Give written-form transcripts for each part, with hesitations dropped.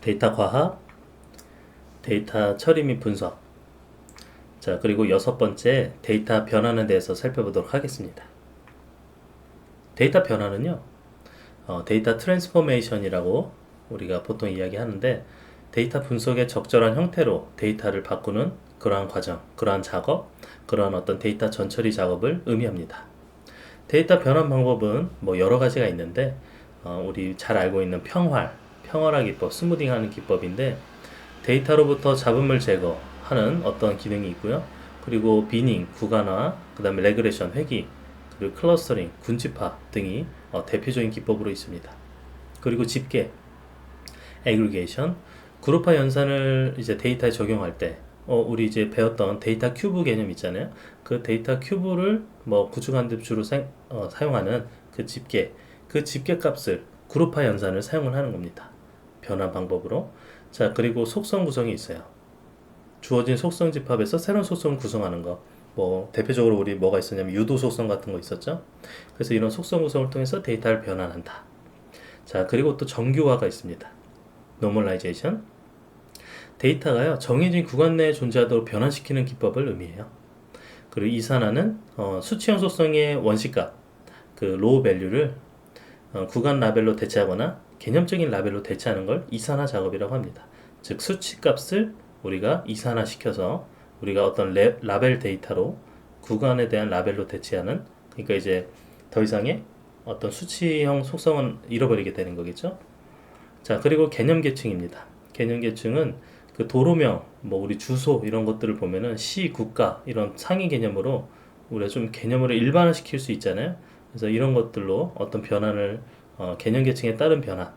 데이터 과학, 데이터 처리 및 분석. 자, 그리고 여섯 번째, 데이터 변환에 대해서 살펴보도록 하겠습니다. 데이터 변환은요, 데이터 트랜스포메이션이라고 우리가 보통 이야기하는데, 데이터 분석의 적절한 형태로 데이터를 바꾸는 그러한 과정, 그러한 작업, 그러한 어떤 데이터 전처리 작업을 의미합니다. 데이터 변환 방법은 뭐 여러 가지가 있는데, 우리 잘 알고 있는 평활화 기법, 스무딩하는 기법인데, 데이터로부터 잡음을 제거하는 어떤 기능이 있고요. 그리고 비닝, 구간화, 그 다음에 레그레션, 회귀, 그리고 클러스터링, 군집화 등이 대표적인 기법으로 있습니다. 그리고 집계, 애그리게이션, 그룹화 연산을 이제 데이터에 적용할 때, 우리 이제 배웠던 데이터 큐브 개념 있잖아요. 그 데이터 큐브를 뭐 구축하는 데 주로 사용하는 그 집계 값을 그룹화 연산을 사용을 하는 겁니다. 변환 방법으로. 자, 그리고 속성 구성이 있어요. 주어진 속성 집합에서 새로운 속성을 구성하는 거. 뭐 대표적으로 우리 뭐가 있었냐면 유도 속성 같은 거 있었죠. 그래서 이런 속성 구성을 통해서 데이터를 변환한다. 자, 그리고 또 정규화가 있습니다. 노멀라이제이션. 데이터가요, 정해진 구간 내에 존재하도록 변환시키는 기법을 의미해요. 그리고 이산화는 수치형 속성의 원시값, 그 로우 밸류를 구간 라벨로 대체하거나 개념적인 라벨로 대체하는 걸 이산화 작업이라고 합니다. 즉 수치값을 우리가 이산화시켜서 우리가 어떤 라벨 데이터로 구간에 대한 라벨로 대체하는, 그러니까 이제 더 이상의 어떤 수치형 속성은 잃어버리게 되는 거겠죠. 자, 그리고 개념 계층입니다. 개념 계층은 그 도로명, 뭐 우리 주소 이런 것들을 보면은 시, 국가 이런 상위 개념으로 우리가 좀 개념으로 일반화시킬 수 있잖아요. 그래서 이런 것들로 어떤 변환을 개념 계층에 따른 변환.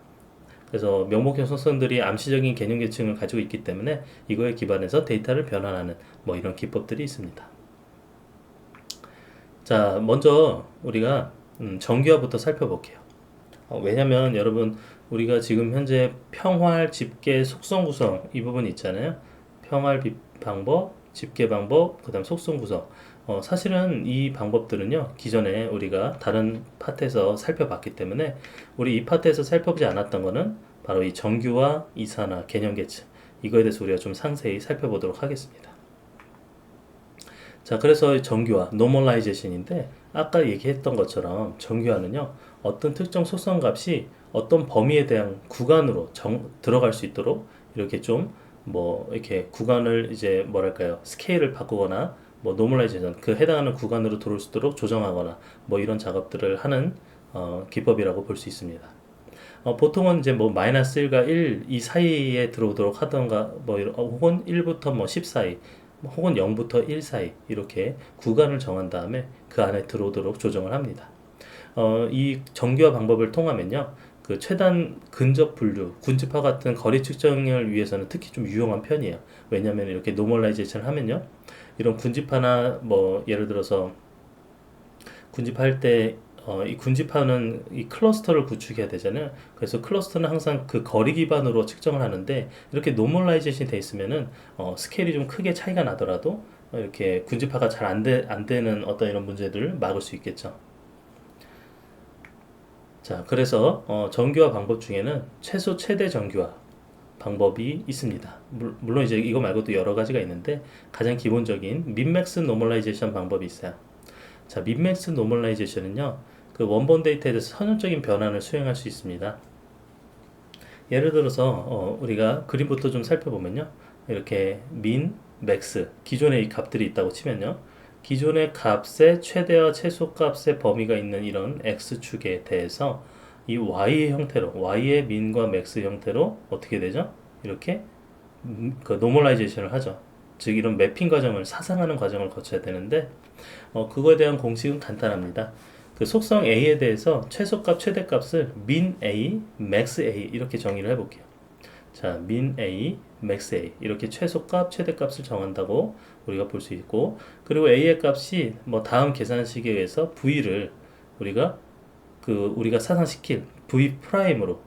그래서 명목형 속성들이 암시적인 개념 계층을 가지고 있기 때문에 이거에 기반해서 데이터를 변환하는 뭐 이런 기법들이 있습니다. 자, 먼저 우리가 정규화부터 살펴볼게요. 왜냐면 여러분 우리가 지금 현재 평활, 집계, 속성 구성 이 부분 있잖아요. 평활 방법, 집계 방법, 그 다음 속성 구성. 사실은 이 방법들은요, 기존에 우리가 다른 파트에서 살펴봤기 때문에 우리 이 파트에서 살펴보지 않았던 거는 바로 이 정규화, 이산화, 개념 계층, 이거에 대해서 우리가 좀 상세히 살펴보도록 하겠습니다. 자, 그래서 정규화, 노멀라이제이션인데 아까 얘기했던 것처럼 정규화는요, 어떤 특정 속성 값이 어떤 범위에 대한 구간으로 들어갈 수 있도록 이렇게 좀 뭐 이렇게 구간을 이제 뭐랄까요, 스케일을 바꾸거나 뭐 노멀라이제이션, 그 해당하는 구간으로 들어올 수 있도록 조정하거나 뭐 이런 작업들을 하는 기법이라고 볼 수 있습니다. 보통은 이제 뭐 마이너스 1과 1 이 사이에 들어오도록 하던가 뭐 혹은 1부터 뭐 10 사이, 혹은 0부터 1 사이 이렇게 구간을 정한 다음에 그 안에 들어오도록 조정을 합니다. 이 정규화 방법을 통하면요, 그 최단 근접 분류, 군집화 같은 거리 측정을 위해서는 특히 좀 유용한 편이에요. 왜냐하면 이렇게 노멀라이제이션을 하면요, 이런 군집화나 뭐 예를 들어서 군집할 때 이 군집하는 이 클러스터를 구축해야 되잖아요. 그래서 클러스터는 항상 그 거리 기반으로 측정을 하는데 이렇게 노멀라이제이션이 돼 있으면은 스케일이 좀 크게 차이가 나더라도 이렇게 군집화가 잘 안 되는 어떤 이런 문제들을 막을 수 있겠죠. 자, 그래서 정규화 방법 중에는 최소 최대 정규화 방법이 있습니다. 물론 이제 이거 말고도 여러 가지가 있는데 가장 기본적인 민맥스 노멀라이제이션 방법이 있어요. 자, 민맥스 노멀라이제이션은요, 그 원본 데이터에 대해서 선형적인 변환을 수행할 수 있습니다. 예를 들어서 우리가 그림부터 좀 살펴보면요, 이렇게 민, 맥스, 기존의 이 값들이 있다고 치면요, 기존의 값의 최대와 최소 값의 범위가 있는 이런 x축에 대해서 이 y의 형태로, y의 민과 맥스 형태로 어떻게 되죠? 이렇게 그 노멀라이제이션을 하죠. 즉 이런 매핑 과정을, 사상하는 과정을 거쳐야 되는데 그거에 대한 공식은 간단합니다. 그 속성 A에 대해서 최소값, 최대값을 min A, max A 이렇게 정의를 해볼게요. 자, min A, max A 이렇게 최소값, 최대값을 정한다고 우리가 볼 수 있고, 그리고 A의 값이 뭐 다음 계산식에 의해서 V를 우리가 사상시킬 V 프라임으로,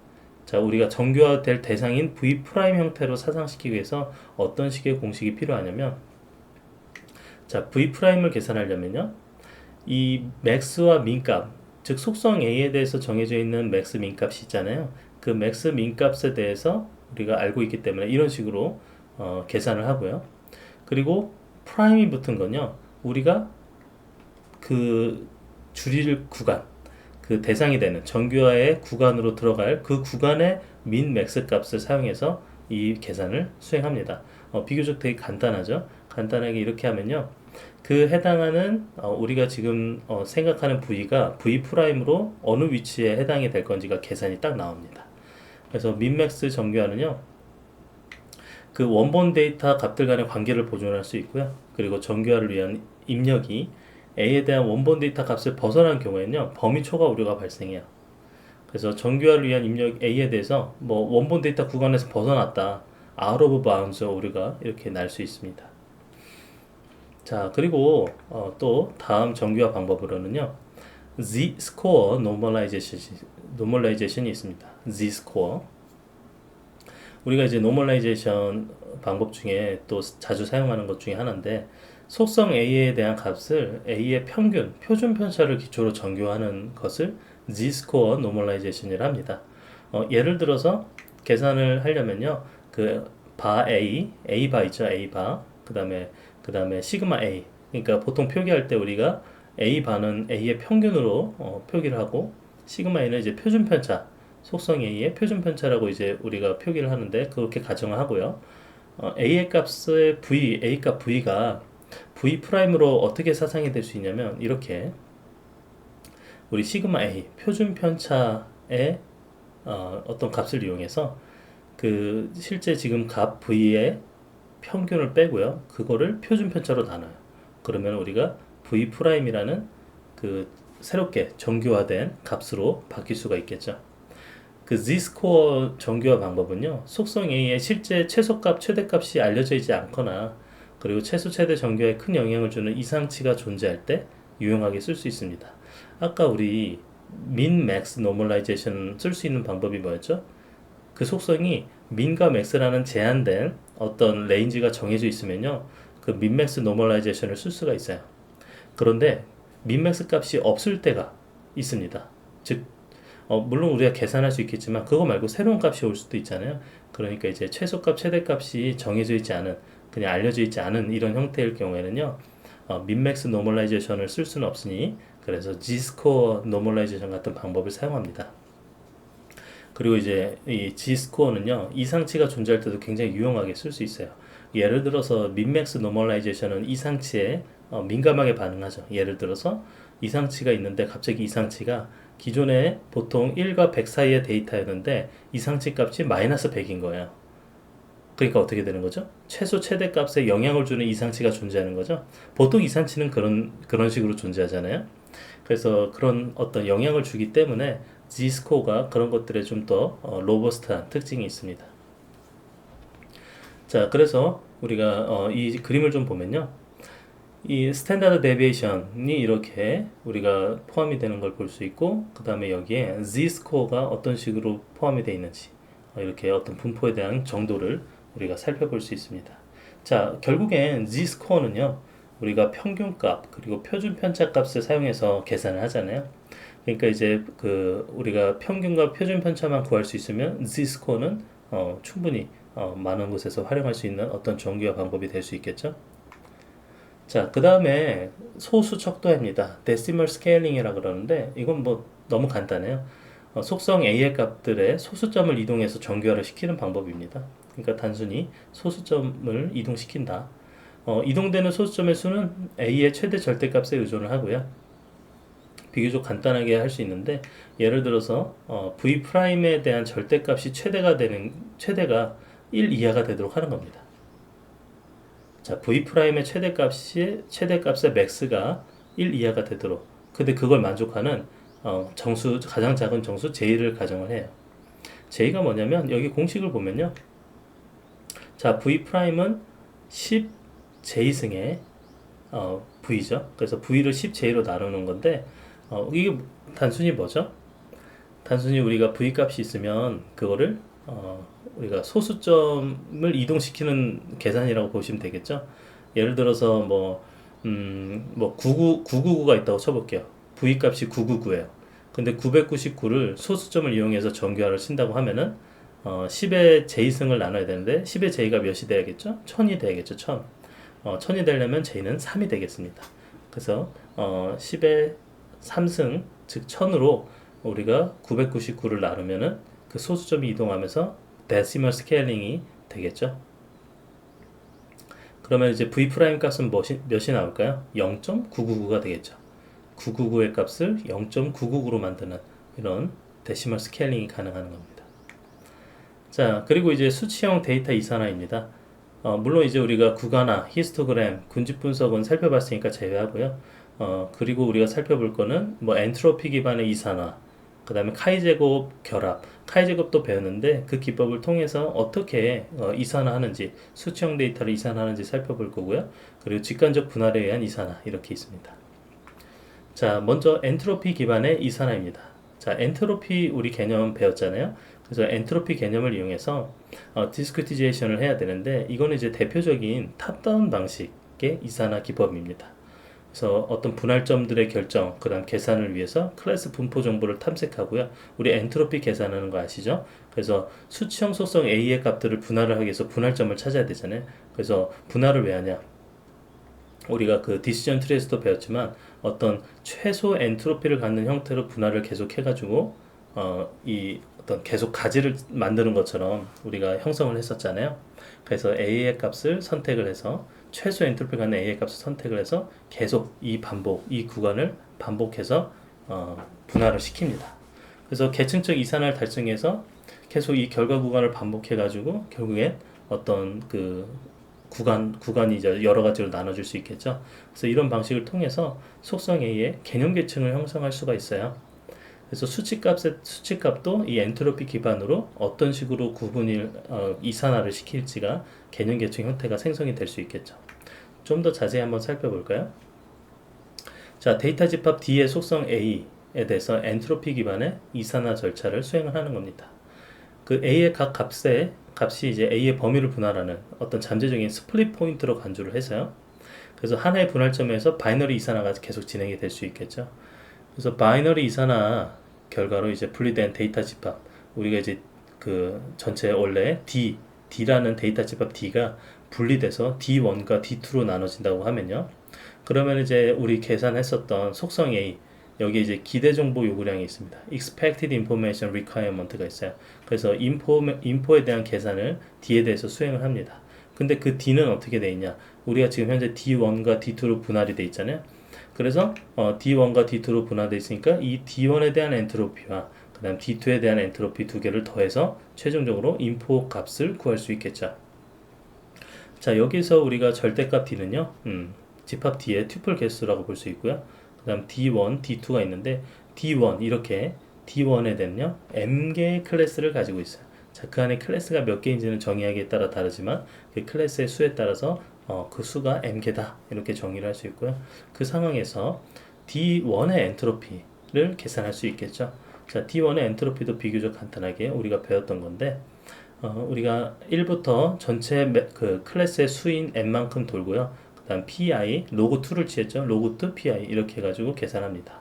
자, 우리가 정규화될 대상인 V 프라임 형태로 사상시키기 위해서 어떤 식의 공식이 필요하냐면, 자, V 프라임을 계산하려면요, 이 맥스와 민값, 즉 속성 A에 대해서 정해져 있는 맥스 민값이 있잖아요. 그 맥스 민값에 대해서 우리가 알고 있기 때문에 이런 식으로 계산을 하고요. 그리고 프라임이 붙은 건요, 우리가 그 줄일 구간, 그 대상이 되는 정규화의 구간으로 들어갈 그 구간의 민 맥스 값을 사용해서 이 계산을 수행합니다. 비교적 되게 간단하죠. 간단하게 이렇게 하면요, 그 해당하는 우리가 지금 생각하는 부위가 V 프라임으로 어느 위치에 해당이 될 건지가 계산이 딱 나옵니다. 그래서 민맥스 정규화는요, 그 원본 데이터 값들 간의 관계를 보존할 수 있고요. 그리고 정규화를 위한 입력이 A에 대한 원본 데이터 값을 벗어난 경우에는요, 범위 초과 우려가 발생해요. 그래서 정규화를 위한 입력 A에 대해서 뭐 원본 데이터 구간에서 벗어났다, out of bounds 오류가 이렇게 날 수 있습니다. 자, 그리고 또 다음 정규화 방법으로는요, Z-score normalization이 있습니다. Z-score. 우리가 이제 normalization 방법 중에 또 자주 사용하는 것 중에 하나인데, 속성 A에 대한 값을 A의 평균, 표준 편차를 기초로 정규화하는 것을 Z-score normalization이라 합니다. 예를 들어서 계산을 하려면요, 그 바 A 바 있죠, A 바. 그다음에 시그마 A. 그러니까 보통 표기할 때 우리가 A 바는 A의 평균으로 표기를 하고, 시그마 A는 이제 표준 편차, 속성 A의 표준 편차라고 이제 우리가 표기를 하는데, 그렇게 가정을 하고요. A의 값의 V, A 값 V가 V 프라임으로 어떻게 사상이 될 수 있냐면, 이렇게 우리 시그마 A 표준 편차의 어떤 값을 이용해서 그 실제 지금 값 V의 평균을 빼고요, 그거를 표준 편차로 나눠요. 그러면 우리가 V 프라임이라는 그 새롭게 정규화된 값으로 바뀔 수가 있겠죠. 그 Z-score 정규화 방법은요, 속성 A의 실제 최소값, 최대값이 알려져 있지 않거나, 그리고 최소, 최대 정규화에 큰 영향을 주는 이상치가 존재할 때 유용하게 쓸 수 있습니다. 아까 우리 min, max, normalization 쓸 수 있는 방법이 뭐였죠? 그 속성이 min과 max라는 제한된 어떤 레인지가 정해져 있으면요, 그 min, max, normalization을 쓸 수가 있어요. 그런데 min, max 값이 없을 때가 있습니다. 즉, 물론 우리가 계산할 수 있겠지만 그거 말고 새로운 값이 올 수도 있잖아요. 그러니까 이제 최소값, 최대값이 정해져 있지 않은, 그냥 알려져 있지 않은 이런 형태일 경우에는요, min-max normalization을 쓸 수는 없으니, 그래서 Z-score normalization 같은 방법을 사용합니다. 그리고 이제 이 Z-score는요, 이상치가 존재할 때도 굉장히 유용하게 쓸 수 있어요. 예를 들어서 min-max normalization은 이상치에 민감하게 반응하죠. 예를 들어서 이상치가 있는데 갑자기 이상치가 기존에 보통 1과 100 사이의 데이터였는데 이상치 값이 마이너스 100인 거예요. 그러니까 어떻게 되는 거죠? 최소 최대 값에 영향을 주는 이상치가 존재하는 거죠. 보통 이상치는 그런 식으로 존재하잖아요. 그래서 그런 어떤 영향을 주기 때문에 Z-score가 그런 것들에 좀 더 로버스트한 특징이 있습니다. 자, 그래서 우리가 이 그림을 좀 보면요, 이 스탠다드 데비에이션이 이렇게 우리가 포함이 되는 걸 볼 수 있고, 그 다음에 여기에 Z-score가 어떤 식으로 포함이 되어 있는지, 이렇게 어떤 분포에 대한 정도를 우리가 살펴볼 수 있습니다. 자, 결국엔 Z-score는요, 우리가 평균값 그리고 표준 편차 값을 사용해서 계산을 하잖아요. 그러니까 이제 그 우리가 평균과 표준 편차만 구할 수 있으면 Z-score는 충분히 많은 곳에서 활용할 수 있는 어떤 정규화 방법이 될 수 있겠죠. 자, 그 다음에 소수 척도입니다. 데시멀 스케일링이라 그러는데, 이건 뭐 너무 간단해요. 속성 A의 값들의 소수점을 이동해서 정규화를 시키는 방법입니다. 그러니까 단순히 소수점을 이동시킨다. 이동되는 소수점의 수는 A의 최대 절대값에 의존을 하고요. 비교적 간단하게 할 수 있는데, 예를 들어서 V'에 대한 절대값이 최대가 1 이하가 되도록 하는 겁니다. 자, V'의 최대값의 max가 1 이하가 되도록, 근데 그걸 만족하는 정수, 가장 작은 정수 J를 가정을 해요. J가 뭐냐면 여기 공식을 보면요, 자, V'은 10J승의 V죠. 그래서 V를 10J로 나누는 건데, 이게 단순히 뭐죠? 단순히 우리가 V 값이 있으면 그거를 우리가 소수점을 이동시키는 계산이라고 보시면 되겠죠. 예를 들어서 뭐 999가 있다고 쳐볼게요. V 값이 999예요. 근데 999를 소수점을 이용해서 정규화를 친다고 하면은 10의 제승을 나눠야 되는데 10의 제가 몇이 돼야겠죠? 1000이 돼야겠죠. 1000. 1000이 되려면 제는 3이 되겠습니다. 그래서 10의 3승 즉 1000으로 우리가 999를 나누면은 그 소수점이 이동하면서 데시멀 스케일링이 되겠죠. 그러면 이제 v 프라임 값은 몇이 나올까요? 0.999가 되겠죠. 999의 값을 0.999로 만드는 이런 데시멀 스케일링이 가능한 겁니다. 자, 그리고 이제 수치형 데이터 이산화입니다. 물론 이제 우리가 구간화, 히스토그램, 군집 분석은 살펴봤으니까 제외하고요. 그리고 우리가 살펴볼 거는 뭐 엔트로피 기반의 이산화, 그 다음에 카이 제곱 결합, 카이 제곱도 배웠는데 그 기법을 통해서 어떻게 이산화하는지, 수치형 데이터를 이산화하는지 살펴볼 거고요. 그리고 직관적 분할에 의한 이산화 이렇게 있습니다. 자, 먼저 엔트로피 기반의 이산화입니다. 자, 엔트로피 우리 개념 배웠잖아요. 그래서 엔트로피 개념을 이용해서 디스크리티제이션을 해야 되는데 이거는 이제 대표적인 탑다운 방식의 이산화 기법입니다. 그래서 어떤 분할점들의 결정, 그 다음 계산을 위해서 클래스 분포 정보를 탐색하고요. 우리 엔트로피 계산하는 거 아시죠? 그래서 수치형 속성 A의 값들을 분할을 하기 위해서 분할점을 찾아야 되잖아요. 그래서 분할을 왜 하냐? 우리가 그 디시전 트리에서도 배웠지만 어떤 최소 엔트로피를 갖는 형태로 분할을 계속 해가지고 이 어떤 계속 가지를 만드는 것처럼 우리가 형성을 했었잖아요. 그래서 A의 값을 선택을 해서 최소 엔트로피 갖는 A의 값을 선택을 해서 계속 이 구간을 반복해서 분할을 시킵니다. 그래서 계층적 이산화를 달성해서 계속 이 결과 구간을 반복해가지고 결국엔 어떤 그 구간이 이제 여러 가지로 나눠줄 수 있겠죠. 그래서 이런 방식을 통해서 속성 A의 개념 계층을 형성할 수가 있어요. 그래서 수치값도 이 엔트로피 기반으로 어떤 식으로 이산화를 시킬지가 개념 계층 형태가 생성이 될 수 있겠죠. 좀 더 자세히 한번 살펴볼까요? 자, 데이터 집합 D의 속성 A에 대해서 엔트로피 기반의 이산화 절차를 수행을 하는 겁니다. 그 A의 각 값이 이제 A의 범위를 분할하는 어떤 잠재적인 스플릿 포인트로 간주를 해서요. 그래서 하나의 분할점에서 바이너리 이산화가 계속 진행이 될 수 있겠죠. 그래서 바이너리 이산화 결과로 이제 분리된 데이터 집합, 우리가 이제 그 전체 원래 D라는 데이터 집합 D가 분리돼서 D1과 D2로 나눠진다고 하면요. 그러면 이제 우리 계산했었던 속성 A, 여기 이제 기대 정보 요구량이 있습니다. Expected Information Requirement가 있어요. 그래서 인포에 대한 계산을 D에 대해서 수행을 합니다. 근데 그 D는 어떻게 돼 있냐? 우리가 지금 현재 D1과 D2로 분할이 돼 있잖아요. 그래서 D1과 D2로 분할되어 있으니까 이 D1에 대한 엔트로피와 그 다음 D2에 대한 엔트로피 두 개를 더해서 최종적으로 인포 값을 구할 수 있겠죠. 자, 여기서 우리가 절대값 D는요, 집합 D의 튜플 개수라고 볼 수 있고요. 그 다음 D1, D2가 있는데 D1 이렇게 D1에 대한요 M개의 클래스를 가지고 있어요. 자, 그 안에 클래스가 몇 개인지는 정의하기에 따라 다르지만 그 클래스의 수에 따라서 그 수가 M개다 이렇게 정의를 할 수 있고요. 그 상황에서 D1의 엔트로피를 계산할 수 있겠죠. 자, D1의 엔트로피도 비교적 간단하게 우리가 배웠던 건데 우리가 1부터 전체 그 클래스의 수인 M만큼 돌고요. 그 다음 PI, 로그2를 취했죠. 로그2 PI 이렇게 해가지고 계산합니다.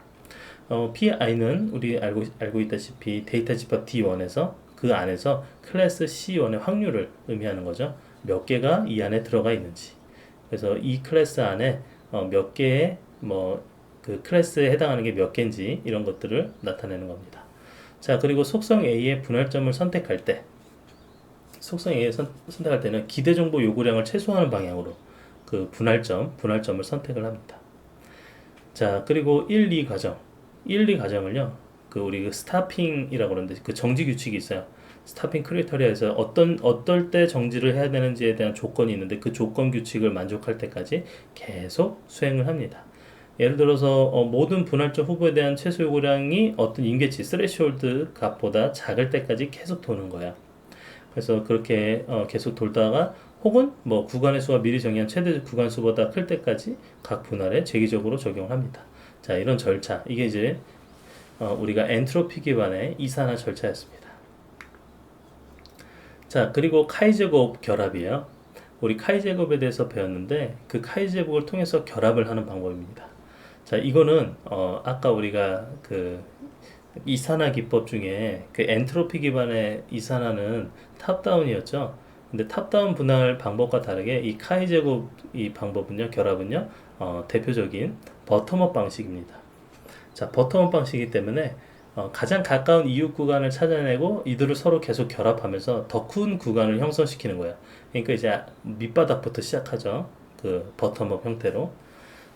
PI는 우리 알고 있다시피 데이터 집합 D1에서 그 안에서 클래스 C1의 확률을 의미하는 거죠. 몇 개가 이 안에 들어가 있는지. 그래서 이 클래스 안에 몇 개의 그 클래스에 해당하는 게 몇 개인지 이런 것들을 나타내는 겁니다. 자, 그리고 속성 A의 분할점을 선택할 때는 기대 정보 요구량을 최소화하는 방향으로 그 분할점을 선택을 합니다. 자, 그리고 1, 2 과정을요. 우리 스타핑이라고 그러는데 그 정지 규칙이 있어요. 스타핑 크리테리아에서 어떨 때 정지를 해야 되는지에 대한 조건이 있는데 그 조건 규칙을 만족할 때까지 계속 수행을 합니다. 예를 들어서 모든 분할점 후보에 대한 최소 요구량이 어떤 임계치 스레시홀드 값보다 작을 때까지 계속 도는 거야. 그래서 그렇게 계속 돌다가 혹은 구간의 수가 미리 정의한 최대 구간 수보다 클 때까지 각 분할에 재기적으로 적용합니다. 자, 이런 절차, 이게 이제 우리가 엔트로피 기반의 이산화 절차였습니다. 자, 그리고 카이 제곱 결합이에요. 우리 카이 제곱에 대해서 배웠는데 그 카이 제곱을 통해서 결합을 하는 방법입니다. 자, 이거는 아까 우리가 이산화 기법 중에 그 엔트로피 기반의 이산화는 탑다운이었죠. 근데 탑다운 분할 방법과 다르게 이 카이 제곱 이 방법은요, 결합은요, 대표적인 버텀업 방식입니다. 자, 버텀업 방식이기 때문에 가장 가까운 이웃 구간을 찾아내고 이들을 서로 계속 결합하면서 더 큰 구간을 형성시키는 거예요. 그러니까 이제 밑바닥부터 시작하죠. 그 버텀업 형태로.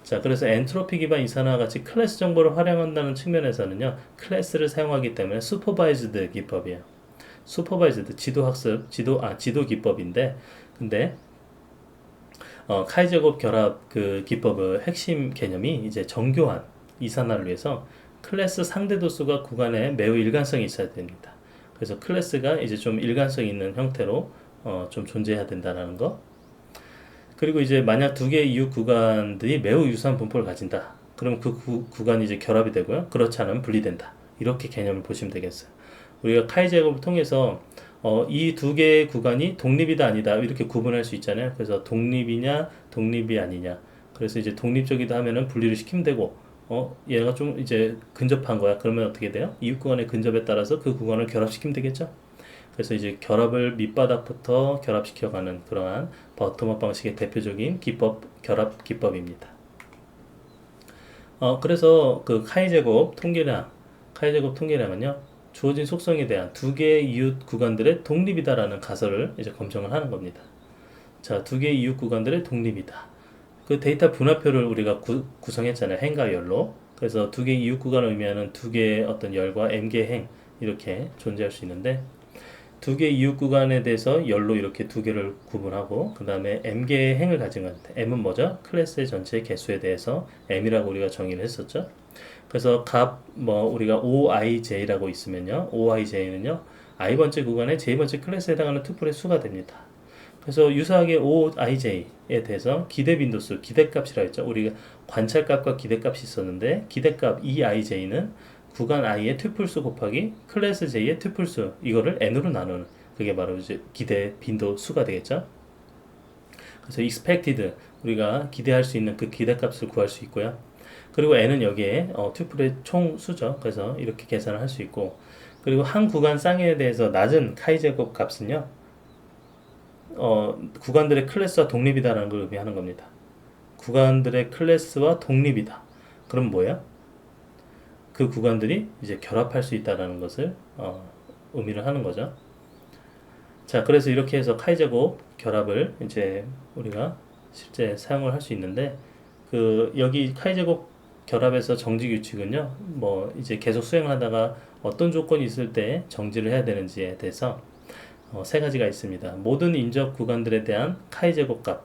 자, 그래서 엔트로피 기반 이산화와 같이 클래스 정보를 활용한다는 측면에서는요, 클래스를 사용하기 때문에 슈퍼바이즈드 기법이에요. 슈퍼바이즈드 지도 기법인데, 근데 카이 제곱 결합 그 기법의 핵심 개념이 이제 정교한 이산화를 위해서 클래스 상대 도수가 구간에 매우 일관성이 있어야 됩니다. 그래서 클래스가 이제 좀 일관성 있는 형태로 좀 존재해야 된다는 거. 그리고 이제 만약 두 개의 이웃 구간들이 매우 유사한 분포를 가진다. 그럼 그 구간이 이제 결합이 되고요. 그렇지 않으면 분리된다. 이렇게 개념을 보시면 되겠어요. 우리가 카이 제곱을 통해서 이 두 개의 구간이 독립이다 아니다 이렇게 구분할 수 있잖아요. 그래서 독립이냐 독립이 아니냐. 그래서 이제 독립적이다 하면은 분리를 시키면 되고 얘가 좀 이제 근접한 거야. 그러면 어떻게 돼요? 이웃 구간의 근접에 따라서 그 구간을 결합시키면 되겠죠. 그래서 이제 결합을 밑바닥부터 결합시켜가는 그러한 버텀업 방식의 대표적인 결합 기법입니다. 그래서 그 카이 제곱 통계량은요, 주어진 속성에 대한 두 개의 이웃 구간들의 독립이다라는 가설을 이제 검증을 하는 겁니다. 자, 두 개의 이웃 구간들의 독립이다. 그 데이터 분할표를 우리가 구성했잖아요. 행과 열로. 그래서 두 개의 이웃 구간을 의미하는 두 개의 어떤 열과 m개 행 이렇게 존재할 수 있는데, 두 개의 이웃 구간에 대해서 열로 이렇게 두 개를 구분하고 그 다음에 m개의 행을 가진 건데, m은 뭐죠? 클래스의 전체 개수에 대해서 m이라고 우리가 정의를 했었죠. 그래서 우리가 OIJ라고 있으면요, OIJ는요 i번째 구간의 j번째 클래스에 해당하는 투플의 수가 됩니다. 그래서 유사하게 OIJ에 대해서 기대 빈도수, 기대값이라 했죠. 우리가 관찰값과 기대값이 있었는데, 기대값 EIJ는 구간 i의 튜플수 곱하기 클래스 j의 튜플수, 이거를 n으로 나누는, 그게 바로 이제 기대 빈도수가 되겠죠. 그래서 expected, 우리가 기대할 수 있는 그 기대값을 구할 수 있고요. 그리고 n은 여기에 튜플의 총 수죠. 그래서 이렇게 계산을 할 수 있고, 그리고 한 구간 쌍에 대해서 낮은 카이 제곱 값은요, 구간들의 클래스와 독립이다라는 걸 의미하는 겁니다. 구간들의 클래스와 독립이다. 그럼 뭐야? 그 구간들이 이제 결합할 수 있다라는 것을 의미를 하는 거죠. 자, 그래서 이렇게 해서 카이 제곱 결합을 이제 우리가 실제 사용을 할 수 있는데, 여기 카이 제곱 결합에서 정지 규칙은요, 이제 계속 수행하다가 어떤 조건이 있을 때 정지를 해야 되는지에 대해서 세 가지가 있습니다. 모든 인접 구간들에 대한 카이 제곱 값,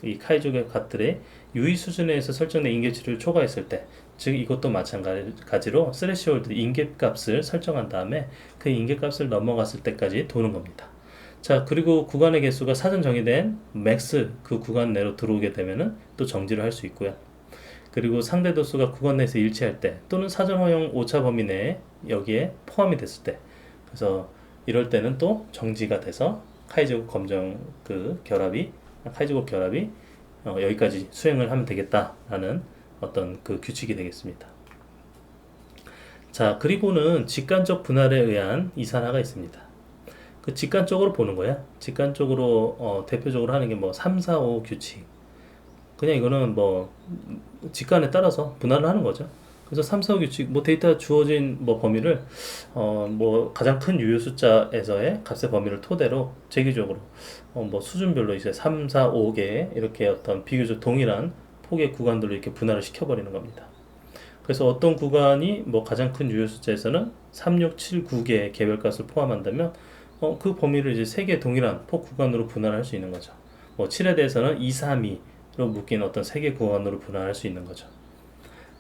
이 카이 제곱 값들의 유의 수준에서 설정된 인계치를 초과했을 때, 즉 이것도 마찬가지로 스레시홀드 인계값을 설정한 다음에 그 인계값을 넘어갔을 때까지 도는 겁니다. 자, 그리고 구간의 개수가 사전 정의된 맥스 그 구간 내로 들어오게 되면은 또 정지를 할 수 있고요. 그리고 상대 도수가 구간 내에서 일치할 때, 또는 사전 허용 오차 범위 내에 여기에 포함이 됐을 때, 그래서 이럴 때는 또 정지가 돼서 카이 제곱 결합이 여기까지 수행을 하면 되겠다라는 어떤 그 규칙이 되겠습니다. 자, 그리고는 직간적 분할에 의한 이산화가 있습니다. 그 직간적으로 보는 거야. 직간적으로 대표적으로 하는 게 3, 4, 5 규칙. 그냥 이거는 직간에 따라서 분할을 하는 거죠. 그래서 3, 4, 5 규칙, 데이터 주어진 범위를 가장 큰 유효 숫자에서의 값의 범위를 토대로 제기적으로 수준별로 이제 3, 4, 5개 이렇게 어떤 비교적 동일한 폭의 구간들로 이렇게 분할을 시켜버리는 겁니다. 그래서 어떤 구간이 가장 큰 유효 숫자에서는 3, 6, 7, 9개의 개별값을 포함한다면 그 범위를 이제 3개 동일한 폭 구간으로 분할할 수 있는 거죠. 7에 대해서는 2, 3, 2로 묶인 어떤 3개 구간으로 분할할 수 있는 거죠.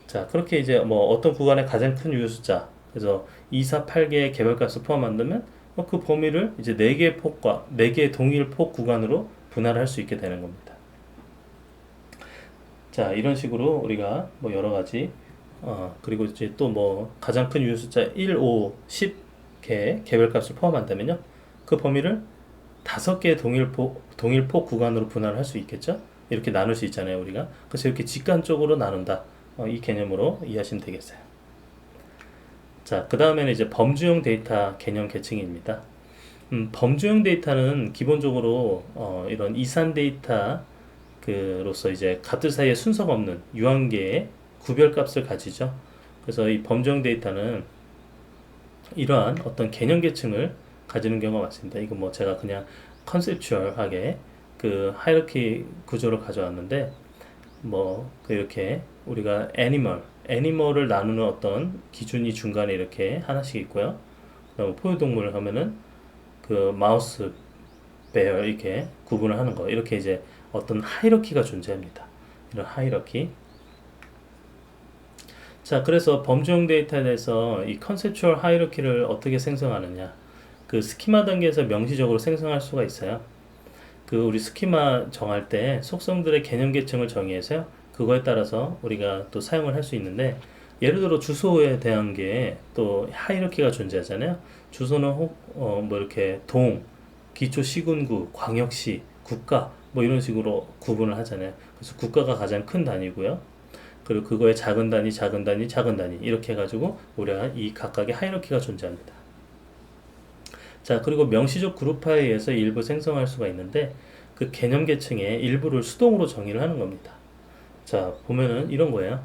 자, 그렇게 이제 어떤 구간의 가장 큰 유효 숫자, 그래서 2, 4, 8개의 개별값을 포함한다면 그 범위를 이제 4개의 폭과 4개의 동일 폭 구간으로 분할할 수 있게 되는 겁니다. 자, 이런 식으로 우리가 여러 가지 그리고 이제 또 가장 큰 유효 숫자 1, 5, 10개의 개별값을 포함한다면요, 그 범위를 5개의 동일 폭 구간으로 분할할 수 있겠죠. 이렇게 나눌 수 있잖아요, 우리가. 그래서 이렇게 직간적으로 나눈다, 이 개념으로 이해하시면 되겠어요. 자, 그 다음에는 이제 범주형 데이터 개념 계층입니다. 범주형 데이터는 기본적으로 이런 이산 데이터 그로서 이제 값들 사이에 순서가 없는 유한계의 구별값을 가지죠. 그래서 이 범주형 데이터는 이러한 어떤 개념 계층을 가지는 경우가 많습니다. 이거 뭐 제가 그냥 컨셉추얼하게 그 하이어키 구조를 가져왔는데 뭐 이렇게 우리가 애니멀을 나누는 어떤 기준이 중간에 이렇게 하나씩 있고요. 그다음 포유동물을 하면은 그 마우스, 베어 이렇게 구분을 하는 거 이렇게 이제 어떤 하이러키가 존재합니다. 이런 하이러키. 자, 그래서 범주형 데이터에 대해서 이 컨셉추얼 하이러키를 어떻게 생성하느냐. 그 스키마 단계에서 명시적으로 생성할 수가 있어요. 그 우리 스키마 정할 때 속성들의 개념 계층을 정의해서요. 그거에 따라서 우리가 또 사용을 할 수 있는데 예를 들어 주소에 대한 게 또 하이러키가 존재하잖아요. 주소는 뭐 이렇게 동, 기초 시군구, 광역시, 국가 뭐 이런 식으로 구분을 하잖아요. 그래서 국가가 가장 큰 단위고요. 그리고 그거의 작은 단위, 작은 단위, 작은 단위 이렇게 해가지고 우리가 이 각각의 하이러키가 존재합니다. 자, 그리고 명시적 그룹화에 의해서 일부 생성할 수가 있는데 그 개념 계층의 일부를 수동으로 정의를 하는 겁니다. 자, 보면은 이런 거예요.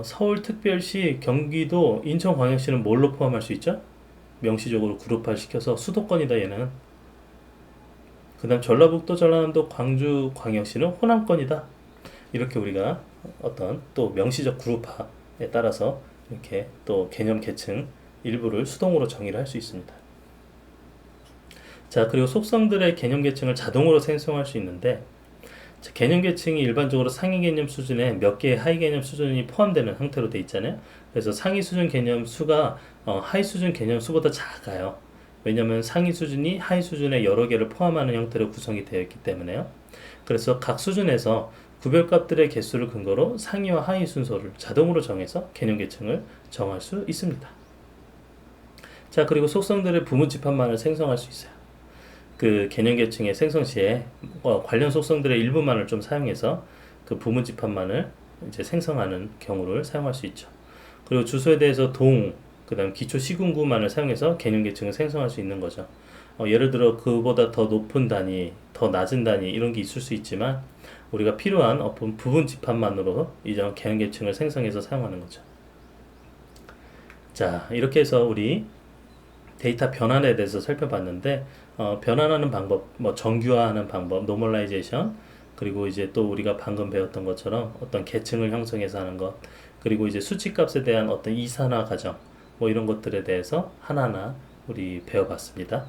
서울특별시, 경기도, 인천광역시는 뭘로 포함할 수 있죠? 명시적으로 그룹화 시켜서 수도권이다 얘는. 그 다음 전라북도, 전라남도, 광주, 광역시는 호남권이다. 이렇게 우리가 어떤 또 명시적 그룹화에 따라서 이렇게 또 개념 계층 일부를 수동으로 정의를 할 수 있습니다. 자, 그리고 속성들의 개념 계층을 자동으로 생성할 수 있는데 자, 개념 계층이 일반적으로 상위 개념 수준에 몇 개의 하위 개념 수준이 포함되는 형태로 되어 있잖아요. 그래서 상위 수준 개념 수가 하위 수준 개념 수보다 작아요. 왜냐하면 상위 수준이 하위 수준의 여러 개를 포함하는 형태로 구성이 되어 있기 때문에요. 그래서 각 수준에서 구별값들의 개수를 근거로 상위와 하위 순서를 자동으로 정해서 개념 계층을 정할 수 있습니다. 자, 그리고 속성들의 부분 집합만을 생성할 수 있어요. 그 개념 계층의 생성 시에 관련 속성들의 일부만을 좀 사용해서 그 부분 집합만을 이제 생성하는 경우를 사용할 수 있죠. 그리고 주소에 대해서 그 다음 기초 시군구만을 사용해서 개념 계층을 생성할 수 있는 거죠. 예를 들어 그보다 더 높은 단위, 더 낮은 단위 이런 게 있을 수 있지만 우리가 필요한 어떤 부분 집합만으로 이제 개념 계층을 생성해서 사용하는 거죠. 자, 이렇게 해서 우리 데이터 변환에 대해서 살펴봤는데 변환하는 방법, 뭐 정규화하는 방법, 노멀라이제이션, 그리고 이제 또 우리가 방금 배웠던 것처럼 어떤 계층을 형성해서 하는 것, 그리고 이제 수치값에 대한 어떤 이산화 과정, 뭐 이런 것들에 대해서 하나하나 우리 배워봤습니다.